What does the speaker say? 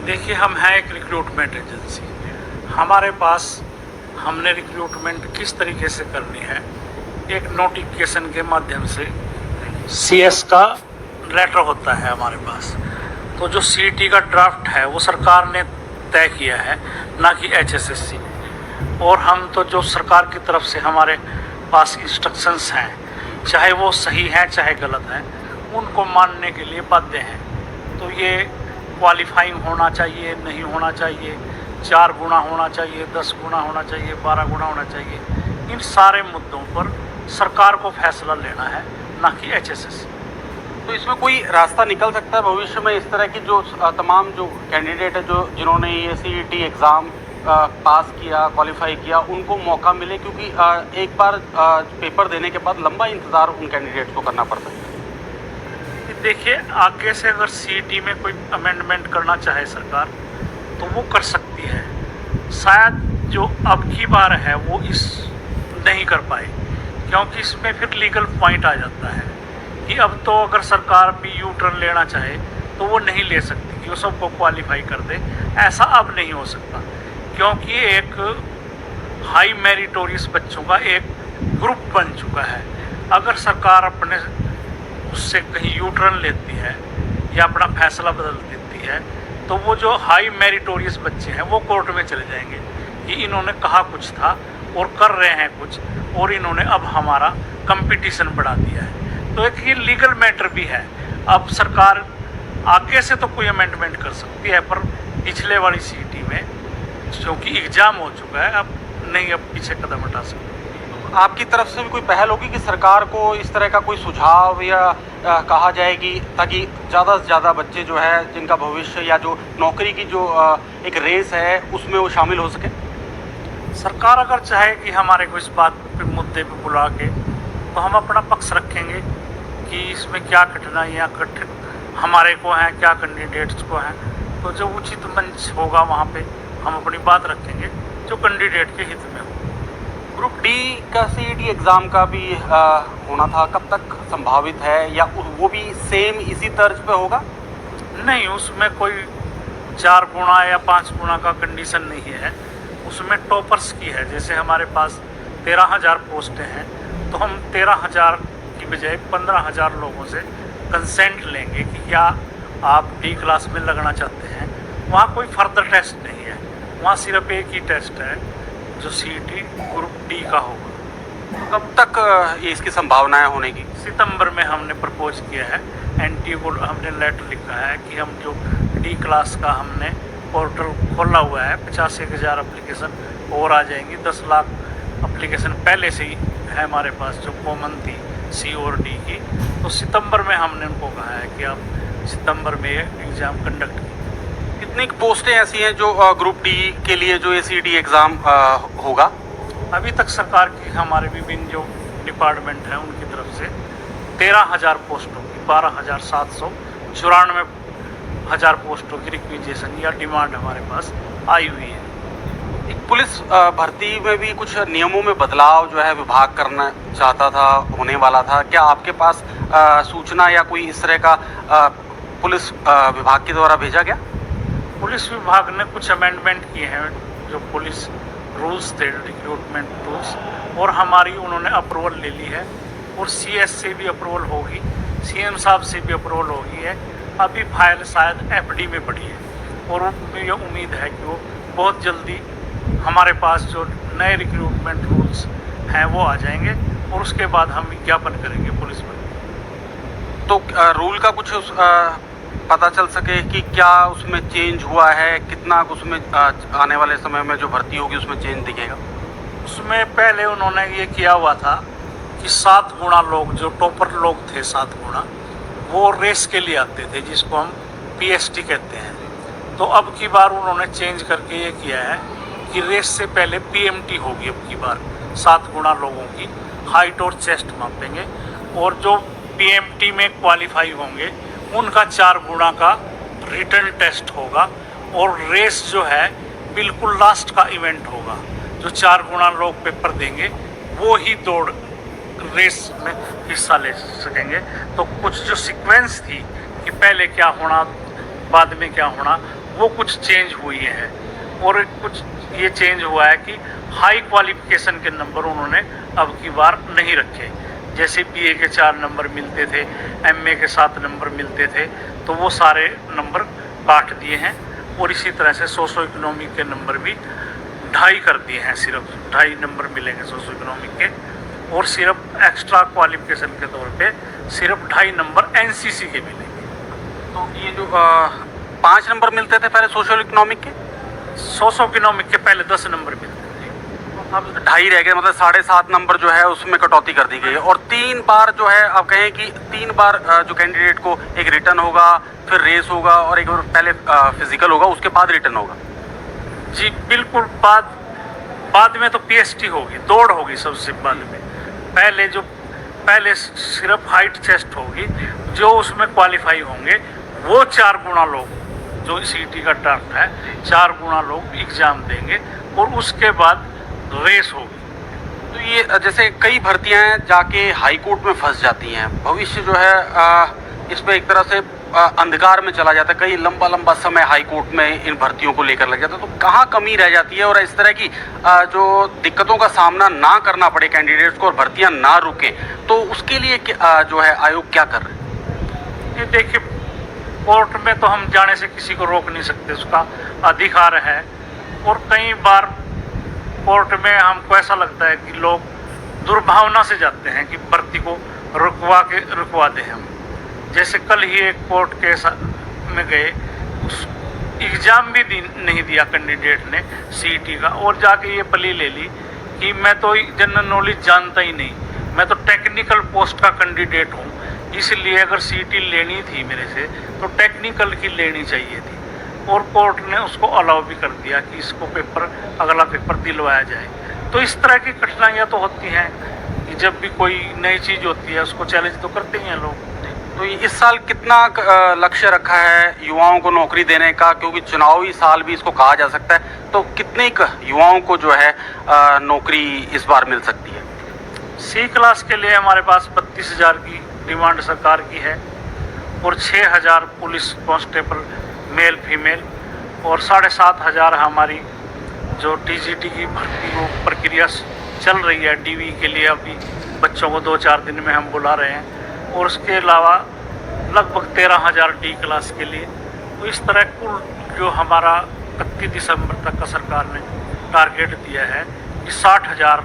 देखिए, हम हैं एक रिक्रूटमेंट एजेंसी। हमारे पास हमने रिक्रूटमेंट किस तरीके से करनी है, एक नोटिफिकेशन के माध्यम से सीएस का लेटर होता है हमारे पास। तो जो सीईटी का ड्राफ्ट है वो सरकार ने तय किया है, ना कि एचएसएससी ने। और हम तो जो सरकार की तरफ से हमारे पास इंस्ट्रक्शंस हैं, चाहे वो सही हैं चाहे गलत हैं, उनको मानने के लिए बाध्य हैं। तो ये क्वालिफाइंग होना चाहिए, नहीं होना चाहिए, 4 गुना होना चाहिए, 10 गुना होना चाहिए, 12 गुना होना चाहिए, इन सारे मुद्दों पर सरकार को फैसला लेना है, ना कि एचएसएससी। तो इसमें कोई रास्ता निकल सकता है भविष्य में, इस तरह की जो तमाम जो कैंडिडेट है जो जिन्होंने ये सीईटी एग्ज़ाम पास किया, क्वालिफाई किया, उनको मौका मिले? क्योंकि एक बार पेपर देने के बाद लंबा इंतज़ार उन कैंडिडेट्स को करना पड़ता है। देखिए, आगे से अगर सीईटी में कोई अमेंडमेंट करना चाहे सरकार तो वो कर सकती है। शायद जो अब की बार है वो इस नहीं कर पाए, क्योंकि इसमें फिर लीगल पॉइंट आ जाता है कि अब तो अगर सरकार भी यू टर्न लेना चाहे तो वो नहीं ले सकती कि वो सबको क्वालिफाई कर दे। ऐसा अब नहीं हो सकता, क्योंकि एक हाई मेरिटोरियस बच्चों का एक ग्रुप बन चुका है। अगर सरकार अपने उससे कहीं यू टर्न लेती है या अपना फैसला बदल देती है तो वो जो हाई मेरिटोरियस बच्चे हैं वो कोर्ट में चले जाएंगे कि इन्होंने कहा कुछ था और कर रहे हैं कुछ, और इन्होंने अब हमारा कंपटीशन बढ़ा दिया है। तो एक ये लीगल मैटर भी है। अब सरकार आगे से तो कोई अमेंडमेंट कर सकती है, पर पिछले वाली सीईटी में क्योंकि एग्ज़ाम हो चुका है, अब नहीं, अब पीछे कदम हटा सकते। आपकी तरफ से भी कोई पहल होगी कि सरकार को इस तरह का कोई सुझाव या कहा जाए कि ताकि ज़्यादा से ज़्यादा बच्चे जो है जिनका भविष्य या जो नौकरी की जो एक रेस है उसमें वो शामिल हो सके? सरकार अगर चाहे कि हमारे को इस बात पे मुद्दे पे बुला के, तो हम अपना पक्ष रखेंगे कि इसमें क्या कठिनाइयाँ हमारे को हैं, क्या कैंडिडेट्स को हैं। तो जो उचित मंच होगा वहाँ पे हम अपनी बात रखेंगे जो कैंडिडेट के हित में हो। ग्रुप डी का सीईटी एग्ज़ाम का भी होना था, कब तक संभावित है, या वो भी सेम इसी तर्ज पे होगा? नहीं, उसमें कोई 4 गुना या 5 गुना का कंडीशन नहीं है। उसमें टॉपर्स की है। जैसे हमारे पास 13,000 पोस्टें हैं, तो हम 13,000 की बजाय 15,000 लोगों से कंसेंट लेंगे कि क्या आप डी क्लास में लगना चाहते हैं। वहाँ कोई फर्दर टेस्ट नहीं है, वहाँ सिर्फ एक ही टेस्ट है जो सीईटी ग्रुप डी का होगा। कब तक ये इसकी संभावनाएं होने की? सितंबर में हमने प्रपोज किया है, एनटीए को हमने लेटर लिखा है कि हम जो डी क्लास का हमने पोर्टल खोला हुआ है, 85,000 एप्लीकेशन और आ जाएंगी। 10 लाख एप्लीकेशन पहले से ही है हमारे पास जो कॉमन थी सी और डी की। तो सितंबर में हमने उनको कहा है कि आप सितंबर में एग्ज़ाम कंडक्ट कीजिए। कितनी पोस्टें ऐसी हैं जो ग्रुप डी के लिए जो ये सीईटी एग्ज़ाम होगा? अभी तक सरकार की हमारे विभिन्न जो डिपार्टमेंट हैं उनकी तरफ से 13,000 पोस्टों की 12,794 पोस्टों की रिक्विजेशन या डिमांड हमारे पास आई हुई है। एक पुलिस भर्ती में भी कुछ नियमों में बदलाव जो है विभाग करना चाहता था, होने वाला था। क्या आपके पास सूचना या कोई इस तरह का पुलिस विभाग के द्वारा भेजा गया? पुलिस विभाग ने कुछ अमेंडमेंट किए हैं जो पुलिस रूल्स थे, रिक्रूटमेंट रूल्स, और हमारी उन्होंने अप्रूवल ले ली है। और सीएस से भी अप्रूवल होगी, सीएम साहब से भी अप्रूवल होगी है। अभी फाइल शायद एफडी में पड़ी है, और मुझे उम्मीद है कि वो बहुत जल्दी हमारे पास जो नए रिक्रूटमेंट रूल्स हैं वो आ जाएंगे, और उसके बाद हम विज्ञापन करेंगे पुलिस में। तो रूल का कुछ पता चल सके कि क्या उसमें चेंज हुआ है, कितना उसमें आने वाले समय में जो भर्ती होगी उसमें चेंज दिखेगा? उसमें पहले उन्होंने ये किया हुआ था कि 7 गुना लोग, जो टॉपर लोग थे 7 गुना, वो रेस के लिए आते थे, जिसको हम पीएसटी कहते हैं। तो अब की बार उन्होंने चेंज करके ये किया है कि रेस से पहले पीएमटी होगी। अब की बार 7 गुना लोगों की हाइट और चेस्ट मापेंगे, और जो पीएमटी में क्वालिफाई होंगे उनका 4 गुना का रिटर्न टेस्ट होगा। और रेस जो है बिल्कुल लास्ट का इवेंट होगा। जो 4 गुना लोग पेपर देंगे वो ही दौड़ रेस में हिस्सा ले सकेंगे। तो कुछ जो सीक्वेंस थी कि पहले क्या होना बाद में क्या होना, वो कुछ चेंज हुई है। और कुछ ये चेंज हुआ है कि हाई क्वालिफिकेशन के नंबर उन्होंने अब की बार नहीं रखे। जैसे बीए के 4 नंबर मिलते थे, एमए के 7 नंबर मिलते थे, तो वो सारे नंबर काट दिए हैं। और इसी तरह से सोशो इकोनॉमिक के नंबर भी 2.5 कर दिए हैं, सिर्फ 2.5 नंबर मिलेंगे सोशो इकोनॉमिक के। और सिर्फ एक्स्ट्रा क्वालिफिकेशन के तौर पे सिर्फ 2.5 नंबर एनसीसी के मिलेंगे। तो ये जो 5 नंबर मिलते थे पहले सोशल इकोनॉमिक के, सोशो इकोनॉमिक के पहले 10 नंबर मिलते थे, अब 2.5 रह गए, मतलब 7.5 नंबर जो है उसमें कटौती कर दी गई है। और 3 बार जो है, आप कहें कि 3 बार जो कैंडिडेट को एक रिटर्न होगा, फिर रेस होगा और एक बार पहले फिजिकल होगा, उसके बाद रिटर्न होगा। जी बिल्कुल। बाद में तो पीएसटी होगी, दौड़ होगी सबसे बाद में। पहले सिर्फ हाइट चेस्ट होगी, जो उसमें क्वालिफाई होंगे वो 4 गुना लोग, जो सीटी का टर्म है, 4 गुना लोग एग्ज़ाम देंगे और उसके बाद रेस होगी। तो ये जैसे कई भर्तियां जाके हाई कोर्ट में फंस जाती हैं, भविष्य जो है इसमें एक तरह से अंधकार में चला जाता है, कई लंबा समय हाई कोर्ट में इन भर्तियों को लेकर लग जाता है। तो कहाँ कमी रह जाती है और इस तरह की जो दिक्कतों का सामना ना करना पड़े कैंडिडेट्स को और भर्तियां ना रुकें, तो उसके लिए जो है आयोग क्या कर रहे हैं? ये देखिए, कोर्ट में तो हम जाने से किसी को रोक नहीं सकते, उसका अधिकार है। और कई बार कोर्ट में हमको ऐसा लगता है कि लोग दुर्भावना से जाते हैं कि भर्ती को रुकवा दें हम। जैसे कल ही एक कोर्ट केस में गए, उस एग्ज़ाम भी नहीं दिया कैंडिडेट ने सीईटी का, और जाके ये प्ली ले ली कि मैं तो जनरल नॉलेज जानता ही नहीं, मैं तो टेक्निकल पोस्ट का कैंडिडेट हूँ, इसलिए अगर सीईटी लेनी थी मेरे से तो टेक्निकल की लेनी चाहिए थी। और कोर्ट ने उसको अलाउ भी कर दिया कि इसको अगला पेपर दिलवाया जाए। तो इस तरह की कठिनाइयाँ तो होती हैं कि जब भी कोई नई चीज़ होती है उसको चैलेंज तो करते ही हैं लोग। तो इस साल कितना लक्ष्य रखा है युवाओं को नौकरी देने का, क्योंकि चुनावी साल भी इसको कहा जा सकता है, तो कितने युवाओं को जो है नौकरी इस बार मिल सकती है? सी क्लास के लिए हमारे पास 32,000 की डिमांड सरकार की है और 6,000 पुलिस कांस्टेबल मेल फीमेल, और 7,500 हमारी जो टीजीटी की भर्ती वो प्रक्रिया चल रही है। डीवी के लिए अभी बच्चों को 2-4 दिन में हम बुला रहे हैं, और उसके अलावा लगभग 13,000 डी क्लास के लिए। तो इस तरह कुल जो हमारा 31 दिसंबर तक का सरकार ने टारगेट दिया है कि 60,000